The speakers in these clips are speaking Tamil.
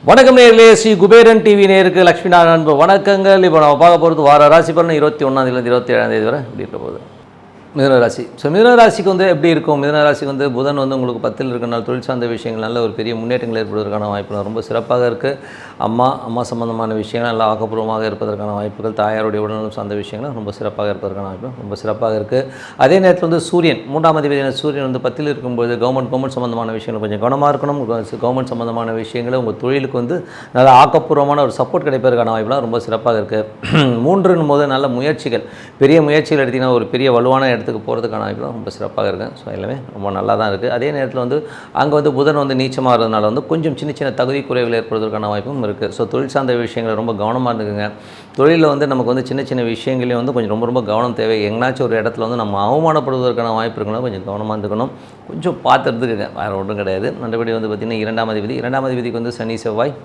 வணக்கம் நேயர்களே, ஸ்ரீ குபேரன் டிவி நேருக்கு லட்சுமி நாராயணன் அன்பு வணக்கங்கள். இப்போ நம்ம பார்க்க போகிறது வார ராசி பலன் 21 27 வரை இப்படி இருக்க போகுது. மிதுனராசி. ஸோ மிதுனராசிக்கு எப்படி இருக்கும்? மிதுனராசிக்கு புதன் உங்களுக்கு 10ல் இருக்கிறனால தொழில் சார்ந்த விஷயங்கள் நல்ல ஒரு பெரிய முன்னேற்றங்கள் ஏற்படுவதற்கான வாய்ப்புகள் ரொம்ப சிறப்பாக இருக்குது. அம்மா சம்பந்தமான விஷயங்கள் நல்லா ஆக்கப்பூர்வமாக இருப்பதற்கான வாய்ப்புகள், தாயாருடைய உடல்நலம் சார்ந்த விஷயங்கள் ரொம்ப சிறப்பாக இருப்பதற்கான வாய்ப்பு ரொம்ப சிறப்பாக இருக்குது. அதே நேரத்தில் சூரியன் 3ஆம் அதிபதியான சூரியன் 10ல் இருக்கும்போது கவர்மெண்ட் சம்பந்தமான விஷயங்கள் கொஞ்சம் கவனமாக இருக்கணும். கவர்மெண்ட் சம்பந்தமான விஷயங்களை உங்கள் தொழிலுக்கு நல்ல ஆக்கப்பூர்வமான ஒரு சப்போர்ட் கிடைப்பதற்கான வாய்ப்புலாம் ரொம்ப சிறப்பாக இருக்குது. 3ன் போது நல்ல முயற்சிகள், பெரிய முயற்சிகள் எடுத்திங்கன்னா ஒரு பெரிய வலுவான இடத்துக்கு போகிறதுக்கான வாய்ப்புலாம் ரொம்ப சிறப்பாக இருக்குது. ஸோ எல்லாமே ரொம்ப நல்லா தான் இருக்குது. அதே நேரத்தில் அங்கே புதன் நீச்சமாகிறதுனால கொஞ்சம் சின்ன தகுதி குறைவுகள் ஏற்படுவதற்கான வாய்ப்பும் இருக்குது. ஸோ தொழில் சார்ந்த விஷயங்களை ரொம்ப கவனமாக இருந்துக்குங்க. தொழிலில் நமக்கு சின்ன விஷயங்களையும் கொஞ்சம் ரொம்ப கவனம் தேவை. எங்கேனாச்சும் ஒரு இடத்துல நம்ம அவமானப்படுவதற்கான வாய்ப்பு இருக்குன்னா கொஞ்சம் கவனமாக இருந்துக்கணும். கொஞ்சம் பார்த்துருந்துக்குங்க, வேறு ஒன்றும் கிடையாது. மற்றபடி பார்த்திங்கன்னா 2ஆம் அதிபதிக்கு சனி செவ்வாய்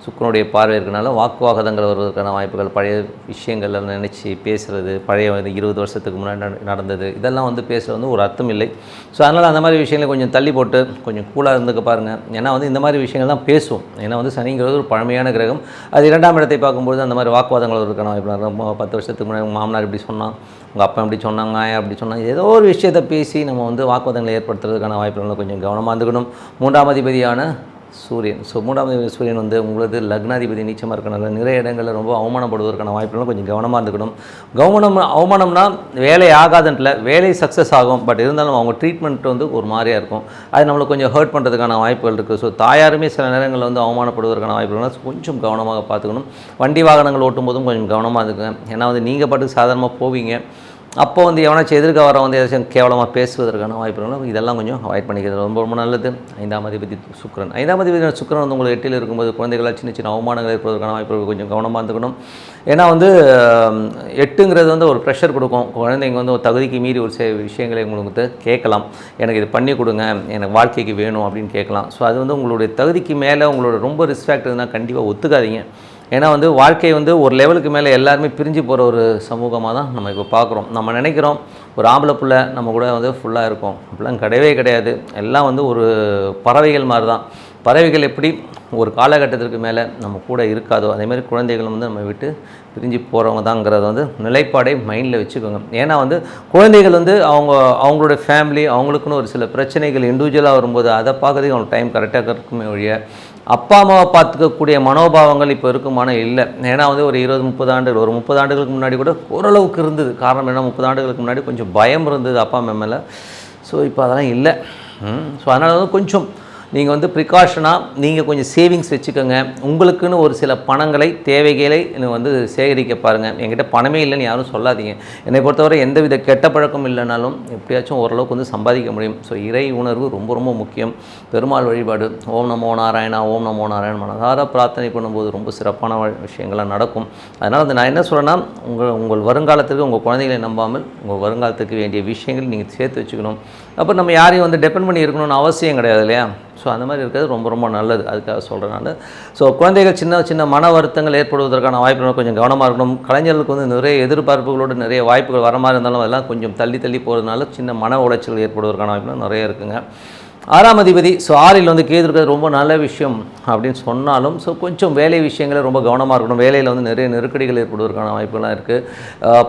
சுக்கிரனுடைய பார்வை இருக்கிறனால வாக்குவாதங்கள் வருவதற்கான வாய்ப்புகள், பழைய விஷயங்கள் நினச்சி பேசுகிறது, பழைய 20 வருஷத்துக்கு முன்னாடி நடந்தது இதெல்லாம் பேசுகிறது ஒரு அர்த்தம் இல்லை. ஸோ அதனால் அந்த மாதிரி விஷயங்களை கொஞ்சம் தள்ளி போட்டு கொஞ்சம் கூலாக இருந்துக்க பாருங்கள். ஏன்னா இந்த மாதிரி விஷயங்கள் தான் பேசுவோம். ஏன்னா சனிங்கிறது ஒரு பழமையான கிரகம். அது 2ஆம் இடத்தை பார்க்கும்போது அந்த மாதிரி வாக்குவாதங்கள் வருவதற்கான வாய்ப்பு. 10 வருஷத்துக்கு முன்னாடி உங்கள் மாமனார் இப்படி சொன்னான், உங்கள் அப்பா இப்படி சொன்னாங்க, அப்படி சொன்னாங்க, ஏதோ ஒரு விஷயத்தை பேசி நம்ம வாக்குவாதங்களை ஏற்படுத்துறதுக்கான வாய்ப்புகளை கொஞ்சம் கவனமாக இருந்துக்கணும். 3ஆம் அதிபதியான சூரியன். ஸோ 3ஆம் அதிபதி சூரியன் உங்களது லக்னாதிபதி நீச்சமாக இருக்கனால நிறைய இடங்களில் ரொம்ப அவமானப்படுவதற்கான வாய்ப்புகளும் கொஞ்சம் கவனமாக இருந்துக்கணும். அவமானம்னா வேலை ஆகாதுன்ட்டில் வேலை சக்ஸஸ் ஆகும். பட் இருந்தாலும் அவங்க ட்ரீட்மெண்ட் ஒரு மாதிரியாக இருக்கும். அது நம்மளுக்கு கொஞ்சம் ஹர்ட் பண்ணுறதுக்கான வாய்ப்புகள் இருக்குது. ஸோ தாயாருமே சில நேரங்களில் அவமானப்படுவதற்கான வாய்ப்புகள் கொஞ்சம் கவனமாக பார்த்துக்கணும். வண்டி வாகனங்கள் ஓட்டும் போதும் கொஞ்சம் கவனமாக இருக்குங்க. ஏன்னா நீங்கள் பாட்டுக்கு சாதாரணமாக போவீங்க, அப்போ எவனாச்சும் எதிர்க்க வர ஏதாச்சும் கேவலமாக பேசுவதற்கான வாய்ப்புகளும் இதெல்லாம் கொஞ்சம் அவாய்ட் பண்ணிக்கிறது ரொம்ப நல்லது. 5ஆம் அதிபதி சுக்கிரன். 5ஆம் அதிபதி சுக்கிரன் உங்களுக்கு 8ல் இருக்கும்போது குழந்தைகளால் சின்ன அவமானங்கள் ஏற்படுவதற்கான வாய்ப்புகள் கொஞ்சம் கவனமாக இருந்துக்கணும். ஏன்னா 8ங்கிறது ஒரு ப்ரெஷர் கொடுக்கும். குழந்தைங்க ஒரு தகுதிக்கு மீறி ஒரு விஷயங்களை உங்களுக்கு கேட்கலாம். எனக்கு இது பண்ணி கொடுங்க, எனக்கு வாழ்க்கைக்கு வேணும் அப்படின்னு கேட்கலாம். ஸோ அது உங்களுடைய தகுதிக்கு மேலே உங்களோட ரொம்ப ரிஸ்க் ஃபேக்டர்னா கண்டிப்பாக ஒத்துக்காதீங்க. ஏன்னா வாழ்க்கை ஒரு லெவலுக்கு மேலே எல்லாருமே பிரிஞ்சு போகிற ஒரு சமூகமாக தான் நம்ம இப்போ பார்க்குறோம். நம்ம நினைக்கிறோம் ஒரு ஆம்பளை பிள்ளை நம்ம கூட ஃபுல்லாக இருக்கும். அப்படிலாம் கிடையவே கிடையாது. எல்லாம் ஒரு பறவைகள் மாதிரி தான். பறவைகள் எப்படி ஒரு காலகட்டத்திற்கு மேலே நம்ம கூட இருக்காதோ அதேமாதிரி குழந்தைகள் நம்ம விட்டு பிரிஞ்சு போகிறவங்க தாங்கிறத நிலைப்பாடை மைண்டில் வச்சுக்கோங்க. ஏன்னா குழந்தைகள் அவங்களோட ஃபேமிலி அவங்களுக்குன்னு ஒரு சில பிரச்சனைகள் இண்டிவிஜுவலாக வரும்போது அதை பார்க்கறதுக்கு அவங்களுக்கு டைம் கரெக்டாக இருக்குமே ஒழிய அப்பா அம்மாவை பார்த்துக்கக்கூடிய மனோபாவங்கள் இப்போ இருக்குமானோ இல்லை. ஏன்னா ஒரு 20-30 ஆண்டுகள், ஒரு 30 ஆண்டுகளுக்கு முன்னாடி கூட ஓரளவுக்கு இருந்தது. காரணம் என்ன, 30 ஆண்டுகளுக்கு முன்னாடி கொஞ்சம் பயம் இருந்தது அப்பா அம்மா மேலே. ஸோ இப்போ அதெல்லாம் இல்லை. ஸோ அதனால் கொஞ்சம் நீங்கள் ப்ரிகாஷனாக நீங்கள் கொஞ்சம் சேவிங்ஸ் வச்சுக்கோங்க. உங்களுக்குன்னு ஒரு சில பணங்களை தேவைகளை சேகரிக்க பாருங்கள். என்கிட்ட பணமே இல்லைன்னு யாரும் சொல்லாதீங்க. என்னை பொறுத்தவரை எந்தவித கெட்ட பழக்கம் இல்லைனாலும் எப்படியாச்சும் ஓரளவுக்கு சம்பாதிக்க முடியும். ஸோ இறை உணர்வு ரொம்ப ரொம்ப முக்கியம். பெருமாள் வழிபாடு, ஓம் நமோ நாராயணா, ஓம் நமோ நாராயண மனதார பிரார்த்தனை பண்ணும்போது ரொம்ப சிறப்பான விஷயங்கள்லாம் நடக்கும். அதனால் நான் என்ன சொல்கிறேன்னா, உங்கள் வருங்காலத்துக்கு உங்கள் குழந்தைகளை நம்பாமல் உங்கள் வருங்காலத்துக்கு வேண்டிய விஷயங்கள் நீங்கள் சேர்த்து வச்சுக்கணும். அப்போ நம்ம யாரையும் டிபெண்ட் பண்ணி இருக்கணும்னு அவசியம் கிடையாது இல்லையா? ஸோ அந்த மாதிரி இருக்கிறது ரொம்ப ரொம்ப நல்லது. அதுக்காக சொல்கிறேன் நான். ஸோ குழந்தைகள் சின்ன மன வருத்தங்கள் ஏற்படுவதற்கான வாய்ப்புகள் கொஞ்சம் கவனமாக இருக்கணும். கலைஞர்களுக்கு நிறைய எதிர்பார்ப்புகளோடு நிறைய வாய்ப்புகள் வர மாதிரி இருந்தாலும் அதெல்லாம் கொஞ்சம் தள்ளி போகிறதுனால சின்ன மன உளைச்சல் ஏற்படுவதற்கான வாய்ப்புகள் நிறைய இருக்குங்க. 6ஆம் அதிபதி. ஸோ 6ல் கேது இருக்கிறது ரொம்ப நல்ல விஷயம் அப்படின்னு சொன்னாலும் கொஞ்சம் வேலை விஷயங்களை ரொம்ப கவனமாக இருக்கணும். வேலையில் நிறைய நெருக்கடிகள் ஏற்படுவதற்கான வாய்ப்புகள்லாம் இருக்குது.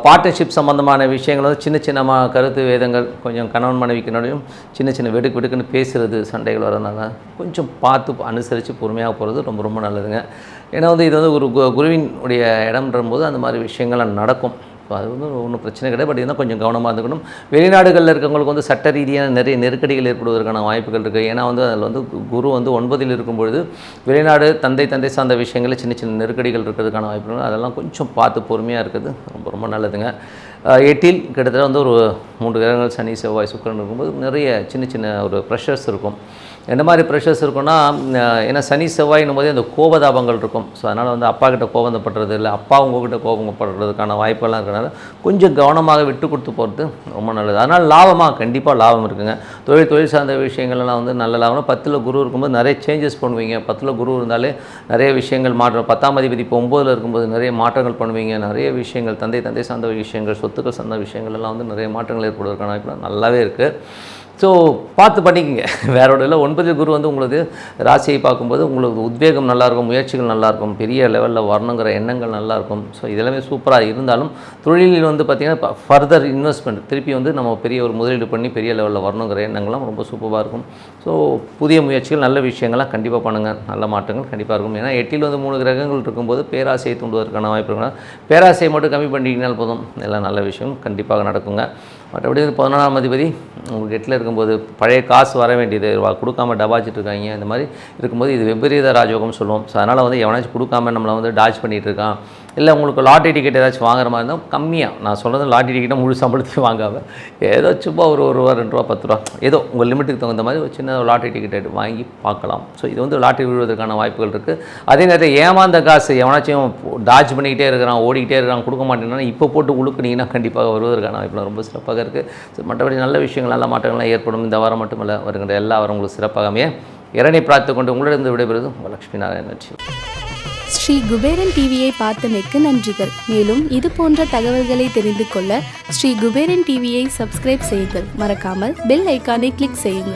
பார்ட்னர்ஷிப் சம்மந்தமான விஷயங்கள் சின்ன கருத்து வேதங்கள், கொஞ்சம் கணவன் மனைவிக்கினாலையும் சின்ன வெடுக்குன்னு பேசுகிறது, சண்டைகள் வரதுனால கொஞ்சம் பார்த்து அனுசரித்து பொறுமையாக போகிறது ரொம்ப ரொம்ப நல்லதுங்க. ஏன்னா இது ஒரு குருவினுடைய இடம்ன்ற போது அந்த மாதிரி விஷயங்கள்லாம் நடக்கும். ஸோ அது ஒன்றும் பிரச்சனை கிடையாது. பட் இருந்தால் கொஞ்சம் கவனமாக இருந்துக்கணும். வெளிநாடுகளில் இருக்கவங்களுக்கு சட்ட ரீதியான நிறைய நெருக்கடிகள் ஏற்படுவதற்கான வாய்ப்புகள் இருக்குது. ஏன்னா அதில் குரு 9ல் இருக்கும்பொழுது வெளிநாடு தந்தை சார்ந்த விஷயங்களில் சின்ன நெருக்கடிகள் இருக்கிறதுக்கான வாய்ப்புகள், அதெல்லாம் கொஞ்சம் பார்த்து பொறுமையாக இருக்குது ரொம்ப ரொம்ப நல்லதுங்க. 8ல் கிட்டத்தட்ட ஒரு 3 கிரகங்கள் சனி செவ்வாய் சுக்கிரன் இருக்கும்போது நிறைய சின்ன ஒரு ப்ரெஷர்ஸ் இருக்கும். என்ன மாதிரி ப்ரெஷர்ஸ் இருக்குன்னா, ஏன்னா சனி செவ்வாயின்னும் போதே அந்த கோபதாபங்கள் இருக்கும். ஸோ அதனால் வந்து அப்பா கிட்ட கோபப்படுறது இல்லை, அப்பா உங்ககிட்ட கோபப்படுறதுக்கான வாய்ப்பெல்லாம் இருக்கிறனால கொஞ்சம் கவனமாக விட்டு கொடுத்து போகிறது ரொம்ப நல்லது. அதனால் லாபமாக கண்டிப்பாக லாபம் இருக்குங்க. தொழில் சார்ந்த விஷயங்கள்லாம் வந்து நல்ல லாபம். 10ல் குரு இருக்கும்போது நிறைய சேஞ்சஸ் பண்ணுவீங்க. 10ல் குரு இருந்தாலே நிறைய விஷயங்கள் மாற்றம். 10ஆம் அதிபதி இப்போ 9ல் இருக்கும்போது நிறைய மாற்றங்கள் பண்ணுவீங்க. நிறைய விஷயங்கள் தந்தை சார்ந்த விஷயங்கள், சொத்துக்கள் சார்ந்த விஷயங்கள் எல்லாம் வந்து நிறைய மாற்றங்கள் ஏற்படுவதற்கான வாய்ப்பு நல்லாவே இருக்குது. ஸோ பார்த்து பண்ணிக்கங்க. வேறோட இல்லை. 9ல் குரு வந்து உங்களுக்கு ராசியை பார்க்கும்போது உங்களுக்கு உத்வேகம் நல்லாயிருக்கும், முயற்சிகள் நல்லாயிருக்கும், பெரிய லெவலில் வரணுங்கிற எண்ணங்கள் நல்லாயிருக்கும். ஸோ இதெல்லாமே சூப்பராக இருந்தாலும் தொழிலில் வந்து பார்த்திங்கன்னா ஃபர்தர் இன்வெஸ்ட்மெண்ட் திருப்பி வந்து நம்ம பெரிய ஒரு முதலீடு பண்ணி பெரிய லெவலில் வரணுங்கிற எண்ணங்கள்லாம் ரொம்ப சூப்பராக இருக்கும். ஸோ புதிய முயற்சிகள் நல்ல விஷயங்கள்லாம் கண்டிப்பாக பண்ணுங்கள். நல்ல மாற்றங்கள் கண்டிப்பாக இருக்கும். ஏன்னா 8ல் வந்து 3 கிரகங்கள் இருக்கும்போது பேராசையை தூண்டுவதற்கான வாய்ப்பு இருக்குன்னா பேராசையை மட்டும் கம்மி பண்ணிக்கினால் போதும், எல்லாம் நல்ல விஷயம் கண்டிப்பாக நடக்குங்க. மற்றபடி 11ஆம் அதிபதி உங்களுக்கு 8ல் இருக்கும்போது பழைய காசு வர வேண்டியது கொடுக்காம டபாச்சிட்டு இருக்காங்க. இந்த மாதிரி இருக்கும்போது இது விபரீத ராஜயோகம் சொல்லுவோம். ஸோ அதனால் வந்து எவனாச்சும் கொடுக்காம நம்மளை வந்து டாச் பண்ணிகிட்டு இருக்கான். இல்லை உங்களுக்கு லாட்ரி டிக்கெட் ஏதாச்சும் வாங்குற மாதிரி இருந்தால் கம்மியாக, நான் சொல்கிறது லாட்ரி டிக்கெட்டை முழு சம்பளத்தையும் வாங்காமல் ஏதோ சும்மா ஒரு ரூபா 2 ரூபா 10 ரூபா ஏதோ உங்கள் லிமிட்டுக்கு தகுந்த மாதிரி ஒரு சின்ன லாட்ரி டிக்கெட் வாங்கி பார்க்கலாம். ஸோ இது வந்து லாட்ரி விழுவதற்கான வாய்ப்புகள் இருக்குது. அதே நேரத்தில் ஏமாந்த காசு எவனாச்சும் டாச் பண்ணிக்கிட்டே இருக்கிறான், ஓடிக்கிட்டே இருக்கிறான், கொடுக்க மாட்டேன்னா இப்போ போட்டு உழுக்குனீங்கன்னா கண்டிப்பாக வருவதற்கான வாய்ப்புகள் ரொம்ப சிறப்பாக இருக்குது. ஸோ மற்றபடி நல்ல விஷயங்கள் நல்ல மாற்றங்கள்லாம் ஏற்படும். இந்த வாரம் மட்டுமல்ல, வருகின்ற எல்லா வாரம் உங்களுக்கு சிறப்பாகவே இறைவனை பிரார்த்து கொண்டு உங்களிடம் விடைபெறுவது உங்கள் லட்சுமி நாராயணன். நன்றி. ஸ்ரீ குபேரன் டிவியை பார்த்தமைக்கு நன்றிகள். மேலும் இது போன்ற தகவல்களை தெரிந்து கொள்ள ஸ்ரீ குபேரன் டிவியை சப்ஸ்கிரைப் செய்யுங்கள். மறக்காமல் பெல் ஐக்கானை கிளிக் செய்யுங்கள்.